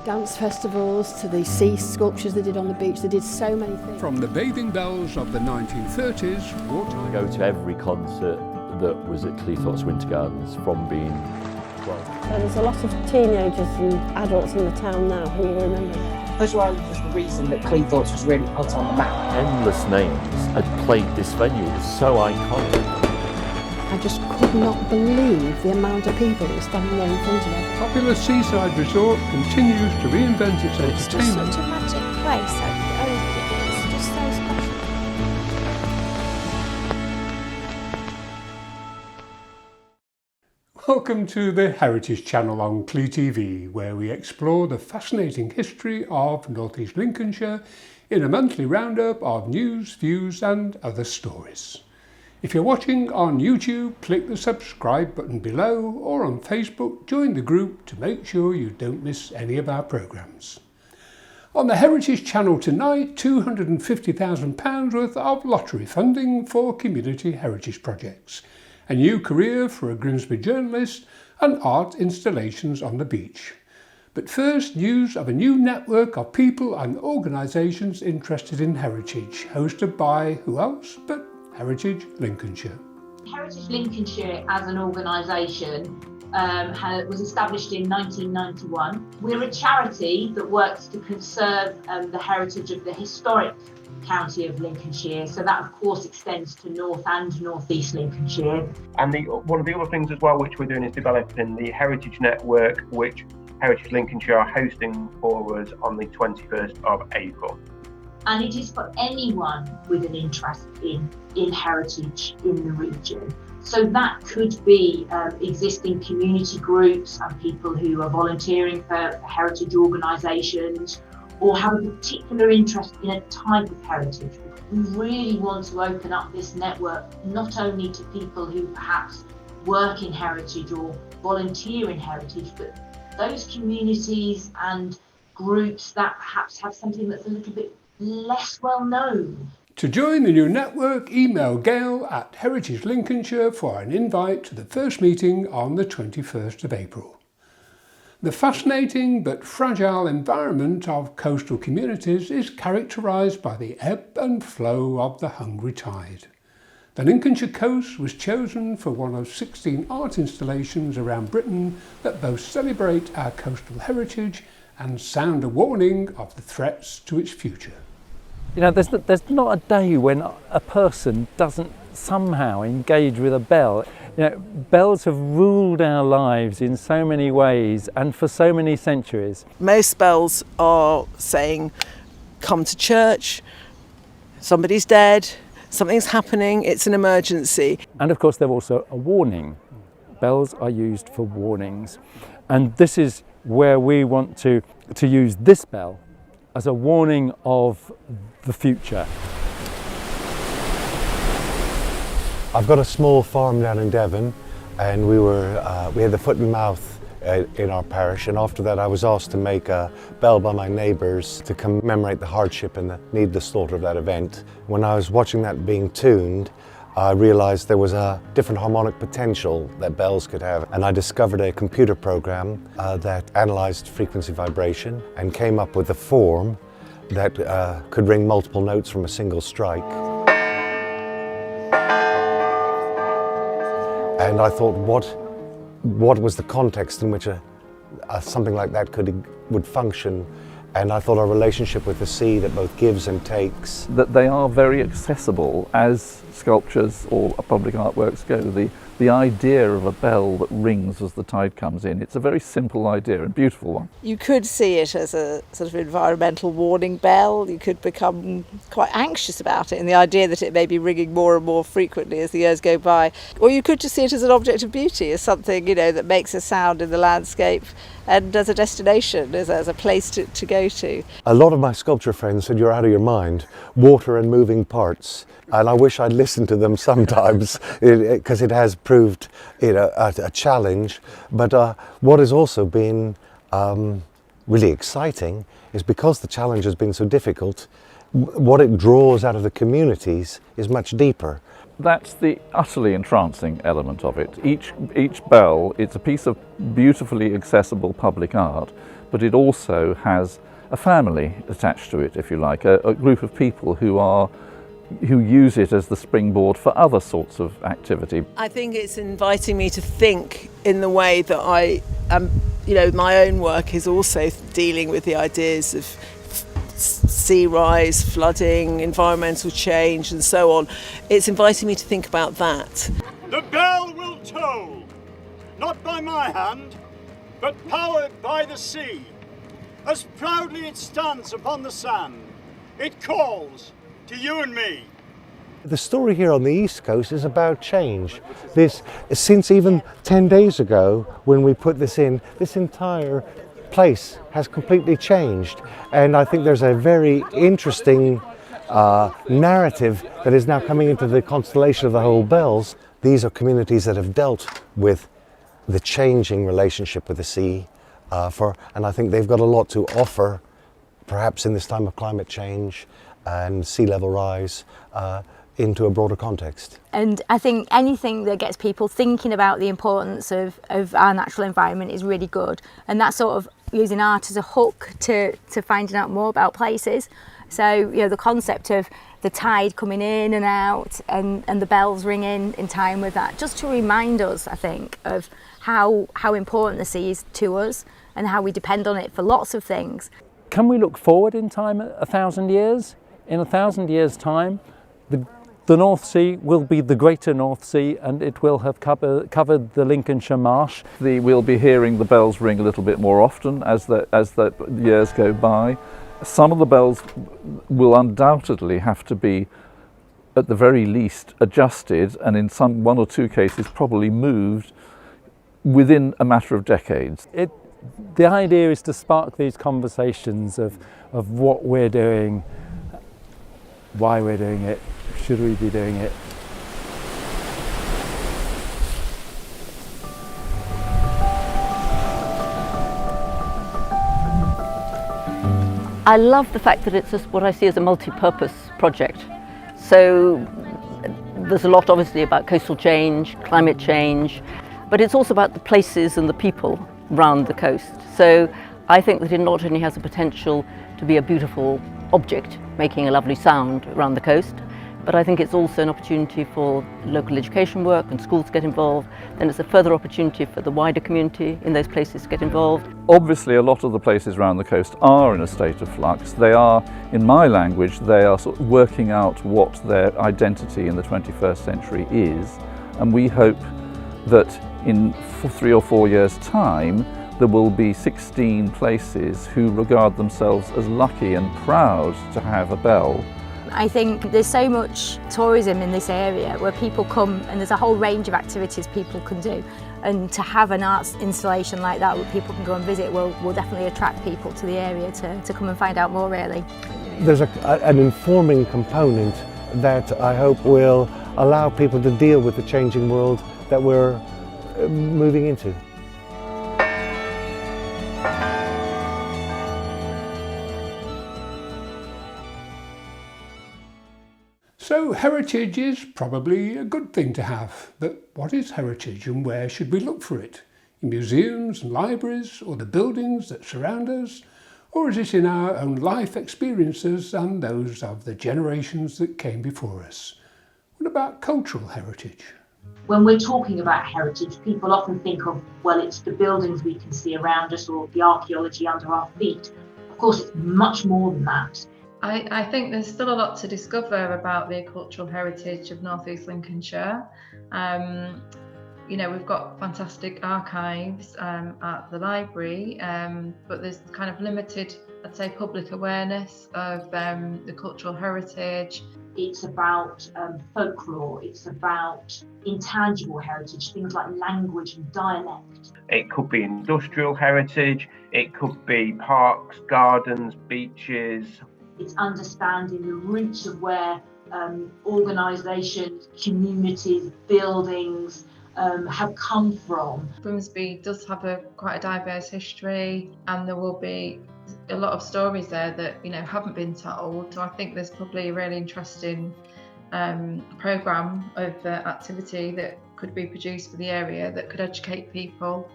dance festivals to the sea sculptures they did on the beach. They did so many things. From the bathing bells of the 1930s, wartime. I go to every concert that was at Cleethorpes Winter Gardens from being 12. So there's a lot of teenagers and adults in the town now who you remember. As well was the reason that Cleethorpes was really put on the map. Endless names had played this venue. It was so iconic. I just could not believe the amount of people that were standing there in front of it. Popular seaside resort continues to reinvent its entertainment. It's just such a magic place. It's just so special. Welcome to the Heritage Channel on TV, where we explore the fascinating history of North East Lincolnshire in a monthly roundup of news, views and other stories. If you're watching on YouTube, click the subscribe button below, or on Facebook, join the group to make sure you don't miss any of our programmes. On the Heritage Channel tonight, £250,000 worth of lottery funding for community heritage projects, a new career for a Grimsby journalist, and art installations on the beach. But first, news of a new network of people and organisations interested in heritage, hosted by who else but Heritage Lincolnshire. Heritage Lincolnshire as an organisation was established in 1991. We're a charity that works to conserve the heritage of the historic county of Lincolnshire, so that of course extends to North and North East Lincolnshire. And one of the other things as well which we're doing is developing the Heritage Network, which Heritage Lincolnshire are hosting for us on the 21st of April. And it is for anyone with an interest in heritage in the region. So that could be existing community groups and people who are volunteering for heritage organisations or have a particular interest in a type of heritage. We really want to open up this network not only to people who perhaps work in heritage or volunteer in heritage, but those communities and groups that perhaps have something that's a little bit less well known. To join the new network, email Gail at Heritage Lincolnshire for an invite to the first meeting on the 21st of April. The fascinating but fragile environment of coastal communities is characterised by the ebb and flow of the hungry tide. The Lincolnshire coast was chosen for one of 16 art installations around Britain that both celebrate our coastal heritage and sound a warning of the threats to its future. You know, there's not a day when a person doesn't somehow engage with a bell. You know, bells have ruled our lives in so many ways and for so many centuries. Most bells are saying, come to church, somebody's dead, something's happening, it's an emergency. And of course they're also a warning. Bells are used for warnings. And this is where we want to use this bell as a warning of the future. I've got a small farm down in Devon, and we had the foot and mouth in our parish, and after that I was asked to make a bell by my neighbours to commemorate the hardship and the needless slaughter of that event. When I was watching that being tuned, I realised there was a different harmonic potential that bells could have, and I discovered a computer program that analysed frequency vibration and came up with a form that could ring multiple notes from a single strike. And I thought, what was the context in which something like that would function? And I thought our relationship with the sea that both gives and takes. That they are very accessible as sculptures or public artworks go. The idea of a bell that rings as the tide comes in, it's a very simple idea and beautiful one. You could see it as a sort of environmental warning bell. You could become quite anxious about it and the idea that it may be ringing more and more frequently as the years go by. Or you could just see it as an object of beauty, as something, you know, that makes a sound in the landscape and as a destination, as a place to go to. A lot of my sculpture friends said, you're out of your mind, water and moving parts. And I wish I'd listened to them sometimes, because it has proved, you know, a challenge. But what has also been really exciting is because the challenge has been so difficult, what it draws out of the communities is much deeper. That's the utterly entrancing element of it. Each bell, it's a piece of beautifully accessible public art, but it also has a family attached to it, if you like, a group of people who use it as the springboard for other sorts of activity. I think it's inviting me to think in the way that I am, my own work is also dealing with the ideas of sea rise, flooding, environmental change and so on. It's inviting me to think about that. The bell will toll, not by my hand, but powered by the sea. As proudly it stands upon the sand, it calls to you and me. The story here on the East Coast is about change. Since even 10 days ago, when we put this in, this entire place has completely changed. And I think there's a very interesting narrative that is now coming into the constellation of the whole bells. These are communities that have dealt with the changing relationship with the sea, and I think they've got a lot to offer, perhaps in this time of climate change and sea level rise, into a broader context. And I think anything that gets people thinking about the importance of our natural environment is really good. And that's sort of using art as a hook to finding out more about places. So, the concept of the tide coming in and out and the bells ringing in time with that, just to remind us, I think, of how important the sea is to us and how we depend on it for lots of things. Can we look forward in time 1,000 years? In 1,000 years' time, the North Sea will be the Greater North Sea, and it will have covered the Lincolnshire Marsh. We'll be hearing the bells ring a little bit more often as the years go by. Some of the bells will undoubtedly have to be, at the very least, adjusted, and in one or two cases probably moved within a matter of decades. The idea is to spark these conversations of what we're doing, why we're doing it, should we be doing it. I love the fact that it's just what I see as a multi-purpose project. So there's a lot obviously about coastal change, climate change, but it's also about the places and the people around the coast. So I think that it not only has the potential to be a beautiful object making a lovely sound around the coast, but I think it's also an opportunity for local education work and schools to get involved. Then it's a further opportunity for the wider community in those places to get involved. Obviously a lot of the places around the coast are in a state of flux. They are, in my language, they are sort of working out what their identity in the 21st century is, and we hope that in 3 or 4 years' time there will be 16 places who regard themselves as lucky and proud to have a bell. I think there's so much tourism in this area where people come, and there's a whole range of activities people can do, and to have an arts installation like that where people can go and visit will definitely attract people to the area to come and find out more, really. There's an informing component that I hope will allow people to deal with the changing world that we're moving into. So heritage is probably a good thing to have, but what is heritage and where should we look for it? In museums and libraries, or the buildings that surround us? Or is it in our own life experiences and those of the generations that came before us? What about cultural heritage? When we're talking about heritage, people often think of, well, it's the buildings we can see around us or the archaeology under our feet. Of course, it's much more than that. I think there's still a lot to discover about the cultural heritage of North East Lincolnshire. We've got fantastic archives at the library, but there's kind of limited, I'd say, public awareness of the cultural heritage. It's about folklore, it's about intangible heritage, things like language and dialect. It could be industrial heritage, it could be parks, gardens, beaches. It's understanding the roots of where organisations, communities, buildings have come from. Grimsby does have quite a diverse history, and there will be a lot of stories there that haven't been told. So I think there's probably a really interesting programme of activity that could be produced for the area that could educate people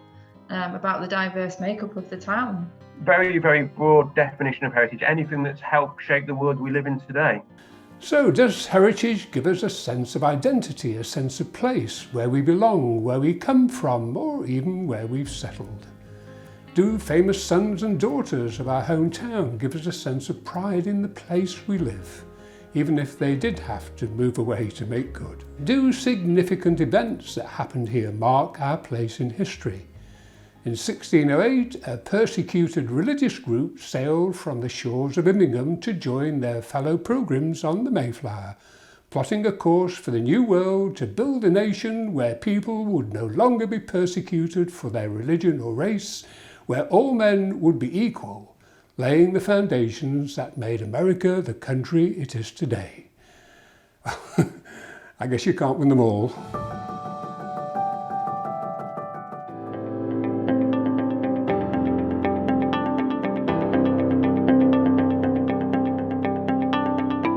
about the diverse makeup of the town. Very, very broad definition of heritage, anything that's helped shape the world we live in today. So does heritage give us a sense of identity, a sense of place, where we belong, where we come from, or even where we've settled? Do famous sons and daughters of our hometown give us a sense of pride in the place we live, even if they did have to move away to make good? Do significant events that happened here mark our place in history? In 1608, a persecuted religious group sailed from the shores of Immingham to join their fellow pilgrims on the Mayflower, plotting a course for the New World to build a nation where people would no longer be persecuted for their religion or race, where all men would be equal, laying the foundations that made America the country it is today. I guess you can't win them all.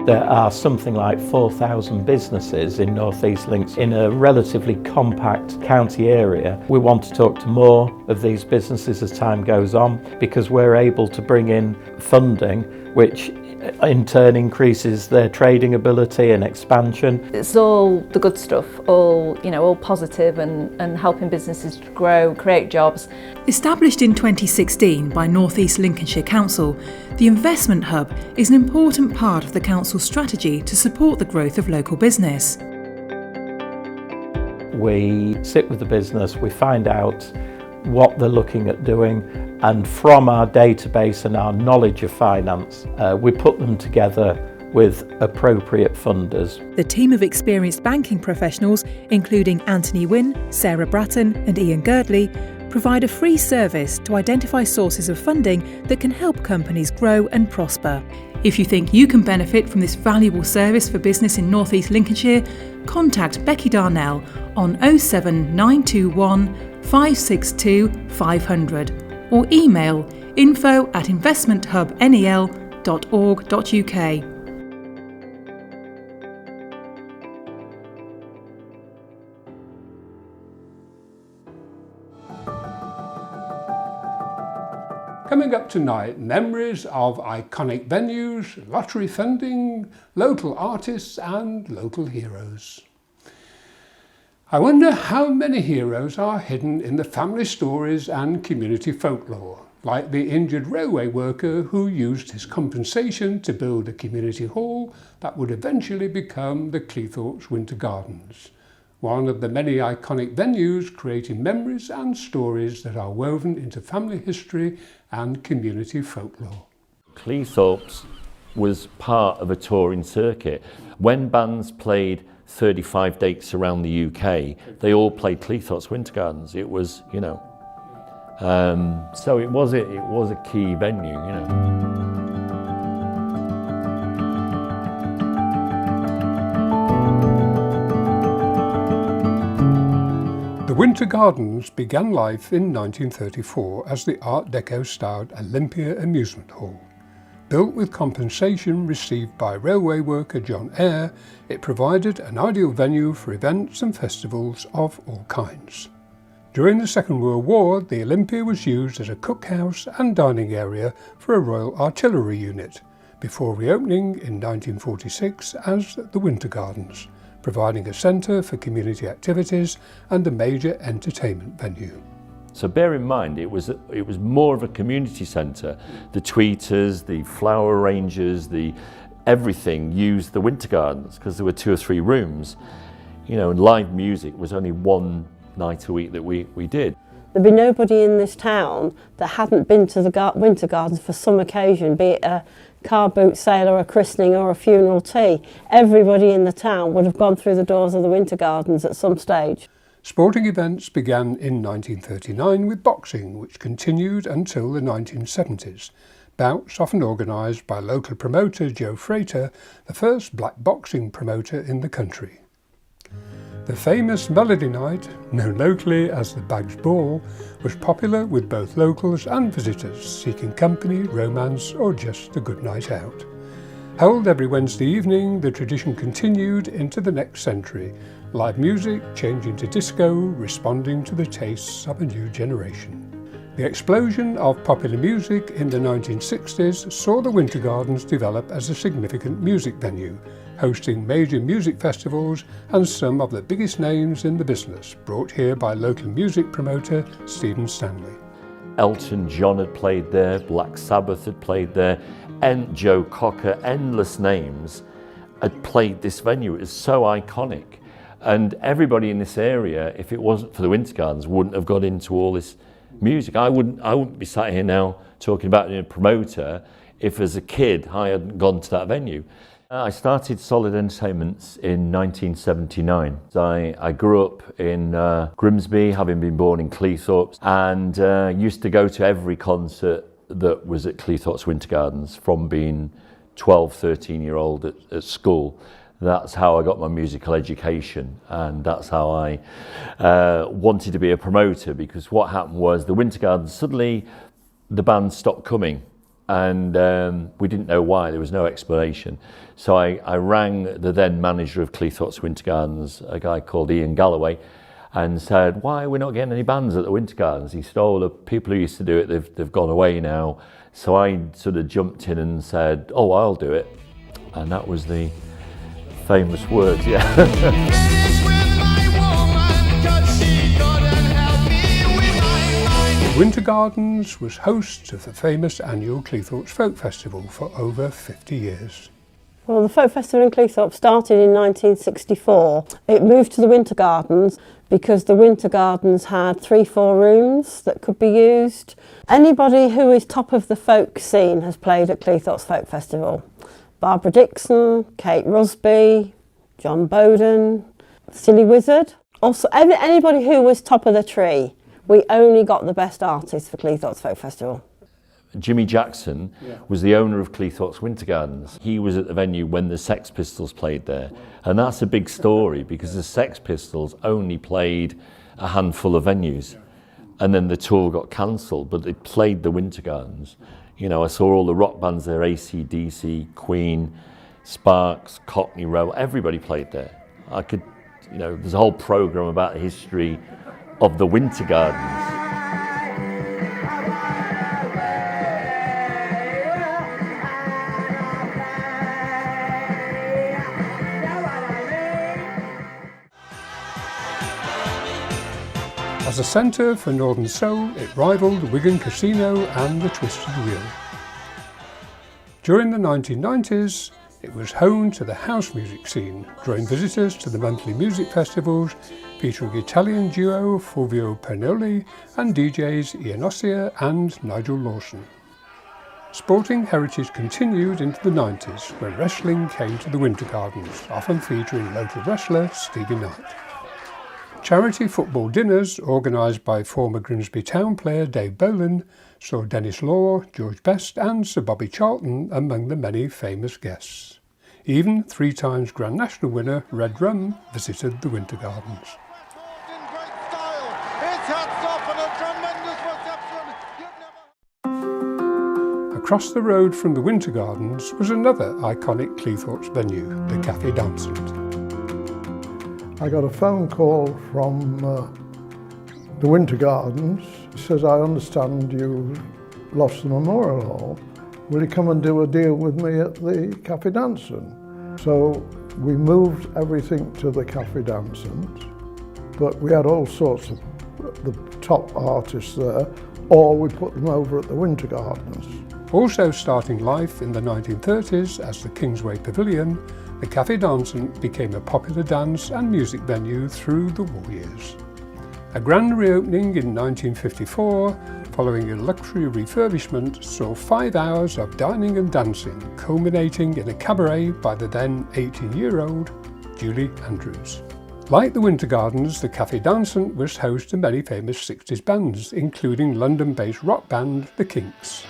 There are something like 4,000 businesses in North East Links in a relatively compact county area. We want to talk to more of these businesses as time goes on, because we're able to bring in funding which in turn increases their trading ability and expansion. It's all the good stuff, all positive and helping businesses to grow, create jobs. Established in 2016 by North East Lincolnshire Council, the Investment Hub is an important part of the Council's strategy to support the growth of local business. We sit with the business, we find out what they're looking at doing, and from our database and our knowledge of finance, we put them together with appropriate funders. The team of experienced banking professionals, including Anthony Wynne, Sarah Bratton and Ian Girdley, provide a free service to identify sources of funding that can help companies grow and prosper. If you think you can benefit from this valuable service for business in North East Lincolnshire, contact Becky Darnell on 07921 562 500 or email info@investmenthubnel.org.uk. Coming up tonight, memories of iconic venues, lottery funding, local artists and local heroes. I wonder how many heroes are hidden in the family stories and community folklore, like the injured railway worker who used his compensation to build a community hall that would eventually become the Cleethorpes Winter Gardens, one of the many iconic venues creating memories and stories that are woven into family history and community folklore. Cleethorpes was part of a touring circuit. When bands played 35 dates around the UK, they all played Cleethorpes Winter Gardens. It was, so it was a key venue, The Winter Gardens began life in 1934 as the Art Deco-styled Olympia Amusement Hall. Built with compensation received by railway worker John Eyre, it provided an ideal venue for events and festivals of all kinds. During the Second World War, the Olympia was used as a cookhouse and dining area for a Royal Artillery unit, before reopening in 1946 as the Winter Gardens, providing a centre for community activities and a major entertainment venue. So bear in mind, it was more of a community centre. The tweeters, the flower arrangers, everything used the Winter Gardens because there were 2 or 3 rooms, and live music was only one night a week that we did. There'd be nobody in this town that hadn't been to the Winter Gardens for some occasion, be it a car boot sale or a christening or a funeral tea. Everybody in the town would have gone through the doors of the Winter Gardens at some stage. Sporting events began in 1939 with boxing, which continued until the 1970s. Bouts often organised by local promoter Joe Frater, the first black boxing promoter in the country. The famous Melody Night, known locally as the Bags Ball, was popular with both locals and visitors seeking company, romance or just a good night out. Held every Wednesday evening, the tradition continued into the next century. Live music changing to disco, responding to the tastes of a new generation. The explosion of popular music in the 1960s saw the Winter Gardens develop as a significant music venue, hosting major music festivals and some of the biggest names in the business, brought here by local music promoter Stephen Stanley. Elton John had played there, Black Sabbath had played there, and Joe Cocker, endless names had played this venue. It was so iconic. And everybody in this area, if it wasn't for the Winter Gardens, wouldn't have got into all this music. I wouldn't be sat here now talking about being a promoter if as a kid I hadn't gone to that venue. I started Solid Entertainments in 1979. I grew up in Grimsby, having been born in Cleethorpes, and used to go to every concert that was at Cleethorpes Winter Gardens from being 12, 13-year-old at school. That's how I got my musical education, and that's how I wanted to be a promoter, because what happened was the Winter Gardens, suddenly the band stopped coming, and we didn't know why. There was no explanation. So I rang the then manager of Cleethorpes Winter Gardens, a guy called Ian Galloway, and said, why are we not getting any bands at the Winter Gardens? He said, oh, the people who used to do it, they've gone away now. So I sort of jumped in and said, oh, I'll do it. And that was the famous words, yeah. Winter Gardens was host of the famous annual Cleethorpes Folk Festival for over 50 years. Well, the Folk Festival in Cleethorpes started in 1964. It moved to the Winter Gardens because the Winter Gardens had 3-4 rooms that could be used. Anybody who is top of the folk scene has played at Cleethorpes Folk Festival. Barbara Dixon, Kate Rusby, John Bowden, Silly Wizard. Also, anybody who was top of the tree. We only got the best artists for Cleethorpes Folk Festival. Jimmy Jackson was the owner of Cleethorpes Winter Gardens. He was at the venue when the Sex Pistols played there. And that's a big story because the Sex Pistols only played a handful of venues. And then the tour got cancelled, but they played the Winter Gardens. You know, I saw all the rock bands there, AC/DC, Queen, Sparks, Cockney Row, everybody played there. I could, you know, there's a whole programme about the history of the Winter Gardens. As a centre for Northern Soul, it rivalled the Wigan Casino and the Twisted Wheel. During the 1990s, it was home to the house music scene, drawing visitors to the monthly music festivals featuring Italian duo Fulvio Pernoli and DJs Ian Ossia and Nigel Lawson. Sporting heritage continued into the 90s when wrestling came to the Winter Gardens, often featuring local wrestler Stevie Knight. Charity football dinners organised by former Grimsby Town player Dave Boland saw Dennis Law, George Best and Sir Bobby Charlton among the many famous guests. Even 3 times Grand National winner Red Rum visited the Winter Gardens. Across the road from the Winter Gardens was another iconic Cleethorpes venue, the Café Dansant. I got a phone call from the Winter Gardens. He says, I understand you lost the Memorial Hall. Will you come and do a deal with me at the Café Dansant? So we moved everything to the Café Dansant, but we had all sorts of the top artists there, or we put them over at the Winter Gardens. Also starting life in the 1930s as the Kingsway Pavilion, the Café Dansant became a popular dance and music venue through the war years. A grand reopening in 1954, following a luxury refurbishment, saw 5 hours of dining and dancing, culminating in a cabaret by the then 18-year-old Julie Andrews. Like the Winter Gardens, the Café Dansant was host to many famous 60s bands, including London-based rock band The Kinks.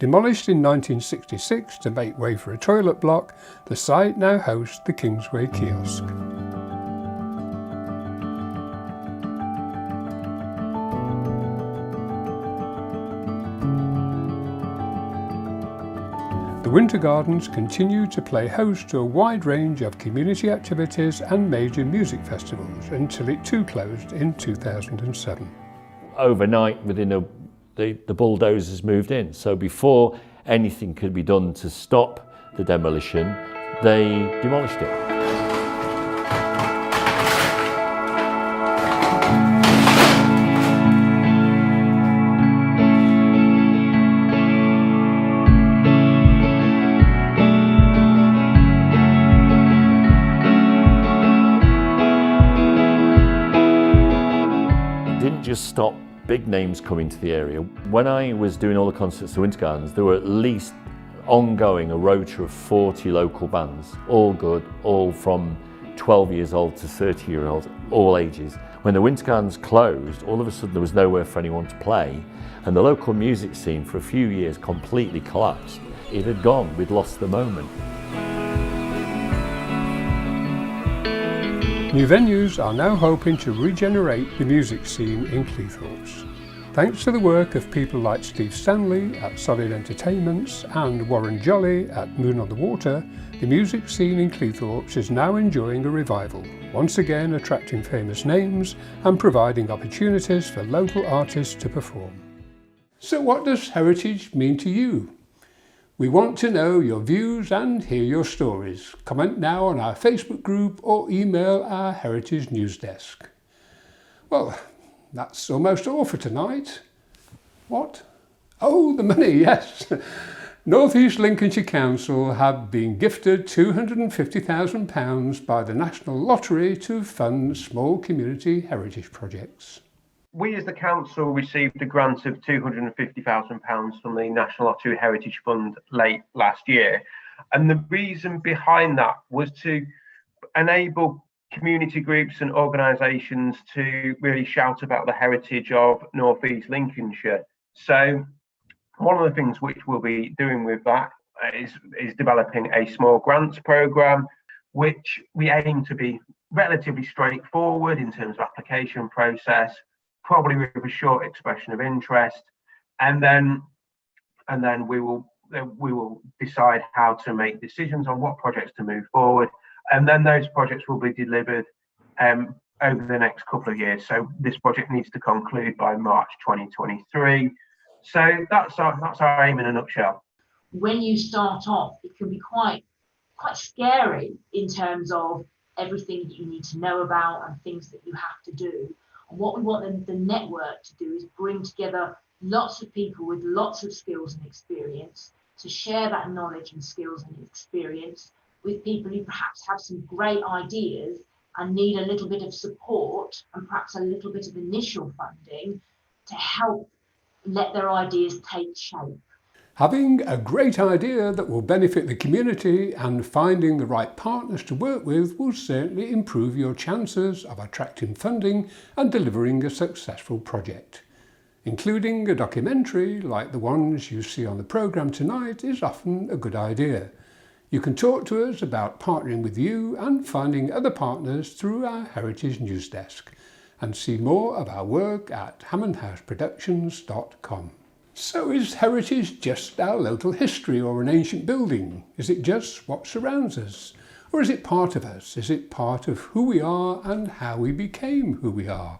Demolished in 1966 to make way for a toilet block, the site now hosts the Kingsway kiosk. The Winter Gardens continue to play host to a wide range of community activities and major music festivals until it too closed in 2007. Overnight, the bulldozers moved in. So before anything could be done to stop the demolition, they demolished it. Didn't just stop big names coming to the area. When I was doing all the concerts at the Winter Gardens, there were at least ongoing a rota of 40 local bands, all good, all from 12 years old to 30-year-olds, all ages. When the Winter Gardens closed, all of a sudden there was nowhere for anyone to play, and the local music scene for a few years completely collapsed. It had gone, we'd lost the moment. New venues are now hoping to regenerate the music scene in Cleethorpes. Thanks to the work of people like Steve Stanley at Solid Entertainments and Warren Jolly at Moon on the Water, the music scene in Cleethorpes is now enjoying a revival, once again attracting famous names and providing opportunities for local artists to perform. So what does heritage mean to you? We want to know your views and hear your stories. Comment now on our Facebook group or email our Heritage News Desk. Well, that's almost all for tonight. What? Oh, the money, yes. North East Lincolnshire Council have been gifted £250,000 by the National Lottery to fund small community heritage projects. We as the council received a grant of £250,000 from the National Lottery Heritage Fund late last year. And the reason behind that was to enable community groups and organisations to really shout about the heritage of North East Lincolnshire. So one of the things which we'll be doing with that is developing a small grants programme, which we aim to be relatively straightforward in terms of application process, probably with a short expression of interest, and then we will decide how to make decisions on what projects to move forward, and then those projects will be delivered over the next couple of years. So this project needs to conclude by March 2023. So that's our aim in a nutshell. When you start off, it can be quite scary in terms of everything that you need to know about and things that you have to do. And what we want the network to do is bring together lots of people with lots of skills and experience to share that knowledge and skills and experience with people who perhaps have some great ideas and need a little bit of support and perhaps a little bit of initial funding to help let their ideas take shape. Having a great idea that will benefit the community and finding the right partners to work with will certainly improve your chances of attracting funding and delivering a successful project. Including a documentary like the ones you see on the programme tonight is often a good idea. You can talk to us about partnering with you and finding other partners through our Heritage News Desk, and see more of our work at hammondhouseproductions.com. So is heritage just our local history or an ancient building? Is it just what surrounds us? Or is it part of us? Is it part of who we are and how we became who we are?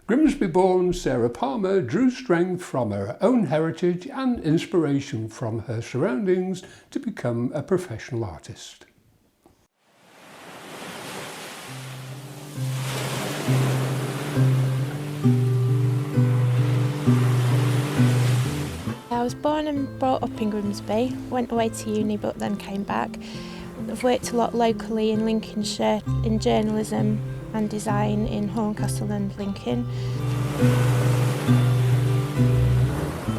Grimsby-born Sarah Palmer drew strength from her own heritage and inspiration from her surroundings to become a professional artist. I was born and brought up in Grimsby, went away to uni but then came back. I've worked a lot locally in Lincolnshire in journalism and design in Horncastle and Lincoln.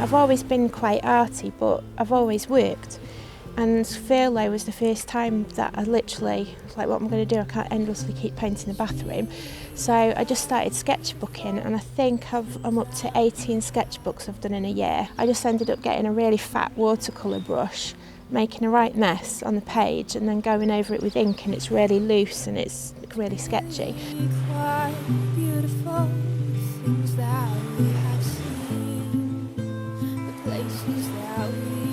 I've always been quite arty, but I've always worked. And furlough was the first time that I literally was like, what am I going to do? I can't endlessly keep painting the bathroom. So I just started sketchbooking, and I think I'm up to 18 sketchbooks I've done in a year. I just ended up getting a really fat watercolour brush, making a right mess on the page, and then going over it with ink, and it's really loose and it's really sketchy.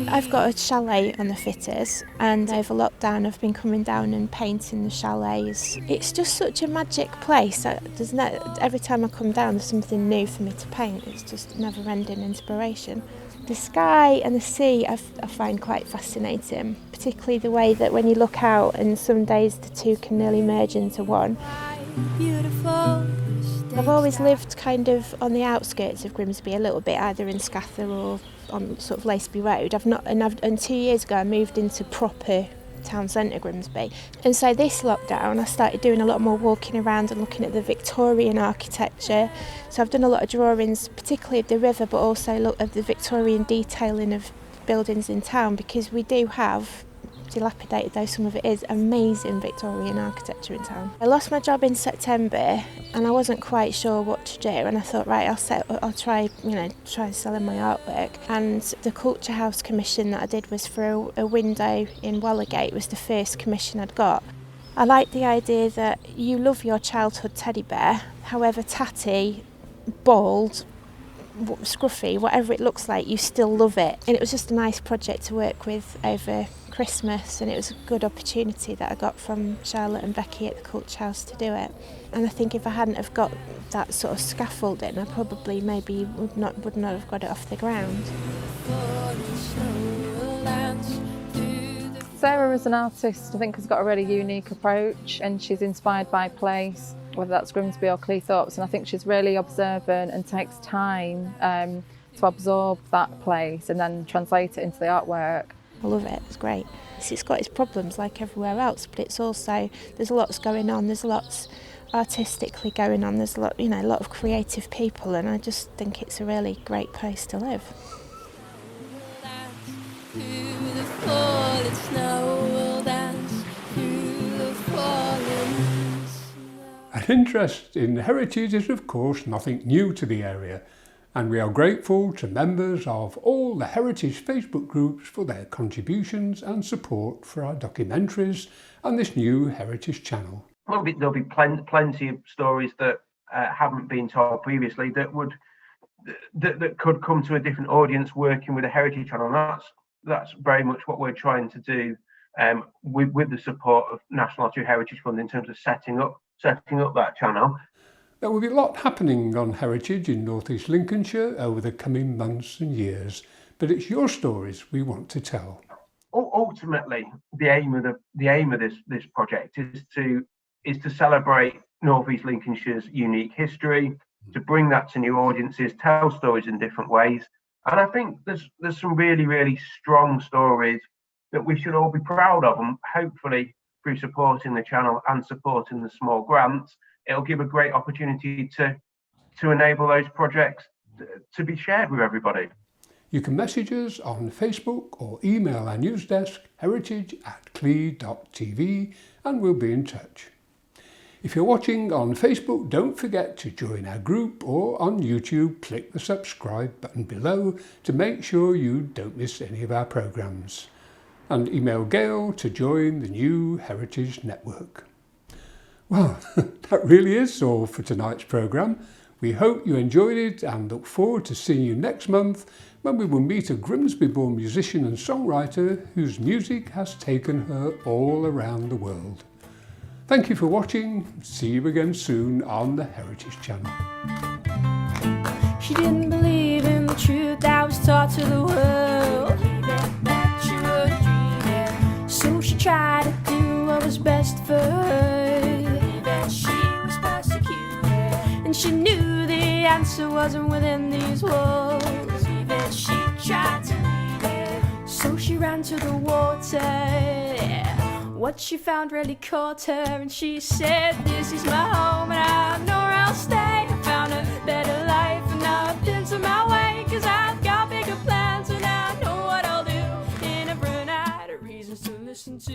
I've got a chalet on the Fitters, and over lockdown I've been coming down and painting the chalets. It's just such a magic place. Every time I come down there's something new for me to paint. It's just never-ending inspiration. The sky and the sea I find quite fascinating, particularly the way that when you look out and some days the two can nearly merge into one. I've always lived kind of on the outskirts of Grimsby a little bit, either in Scather or on sort of Laceby Road. And 2 years ago I moved into proper town centre Grimsby. And so this lockdown I started doing a lot more walking around and looking at the Victorian architecture. So I've done a lot of drawings, particularly of the river, but also look at the Victorian detailing of buildings in town, because we do have, dilapidated though some of it is, amazing Victorian architecture in town. I lost my job in September and I wasn't quite sure what to do, and I thought, right, I'll try selling my artwork. And the Culture House commission that I did was for a window in Wallergate. It was the first commission I'd got. I like the idea that you love your childhood teddy bear, however tatty, bald, scruffy, whatever it looks like, you still love it. And it was just a nice project to work with over Christmas, and it was a good opportunity that I got from Charlotte and Becky at the Culture House to do it. And I think if I hadn't have got that sort of scaffolding, I probably maybe would not have got it off the ground. Sarah as an artist I think has got a really unique approach, and she's inspired by place, whether that's Grimsby or Cleethorpes, and I think she's really observant and takes time to absorb that place and then translate it into the artwork. I love it, it's great. It's got its problems like everywhere else, but it's also, there's lots going on, there's lots artistically going on, there's a lot, a lot of creative people, and I just think it's a really great place to live. An interest in heritage is of course nothing new to the area, and we are grateful to members of all the heritage Facebook groups for their contributions and support for our documentaries and this new heritage channel. There'll be plenty of stories that haven't been told previously that could come to a different audience working with a heritage channel. And that's very much what we're trying to do with the support of National Archive Heritage Fund in terms of setting up that channel. There will be a lot happening on heritage in North East Lincolnshire over the coming months and years, but it's your stories we want to tell. Ultimately, the aim of this project is to celebrate North East Lincolnshire's unique history, to bring that to new audiences, tell stories in different ways. And I think there's some really, really strong stories that we should all be proud of, and hopefully through supporting the channel and supporting the small grants, it'll give a great opportunity to enable those projects to be shared with everybody. You can message us on Facebook or email our news desk, heritage@clee.tv, and we'll be in touch. If you're watching on Facebook, don't forget to join our group, or on YouTube, click the subscribe button below to make sure you don't miss any of our programmes. And email Gail to join the new Heritage Network. Well, that really is all for tonight's programme. We hope you enjoyed it and look forward to seeing you next month when we will meet a Grimsby-born musician and songwriter whose music has taken her all around the world. Thank you for watching. See you again soon on the Heritage Channel. She didn't believe in the truth that was taught to the world. So she tried to do what was best for her. That she was persecuted, and she knew the answer wasn't within these walls. That she tried to leave it, so she ran to the water. What she found really caught her, and she said, "This is my home, and I know where I'll stay. I found a better life, and now I've been to my way, 'cause I've got bigger plans, and I know what I'll do in a brunette arena." listen to